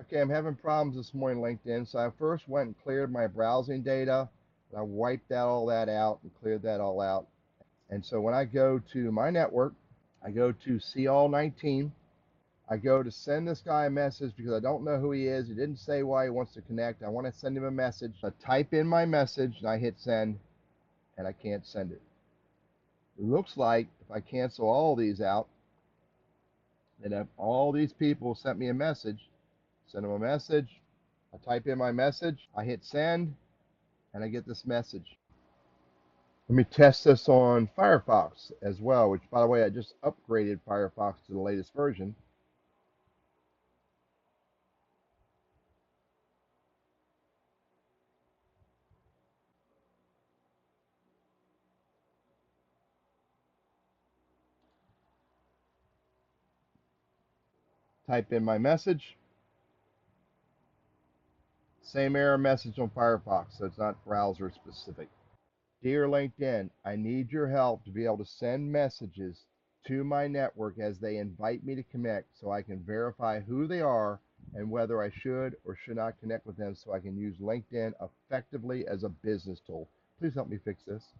Okay, I'm having problems this morning, LinkedIn. So I first went and cleared my browsing data. And I wiped all that out and cleared that all out. And so when I go to my network, I go to see all 19. I go to send this guy a message because I don't know who he is. He didn't say why he wants to connect. I want to send him a message. I type in my message and I hit send and I can't send it. It looks like if I cancel all these out, and if all these people sent me a message, send them a message, I type in my message, I hit send, and I get this message. Let me test this on Firefox as well, which, by the way, I just upgraded Firefox to the latest version. Type in my message, same error message on Firefox, so it's not browser specific. Dear LinkedIn, I need your help to be able to send messages to my network as they invite me to connect so I can verify who they are and whether I should or should not connect with them so I can use LinkedIn effectively as a business tool. Please help me fix this.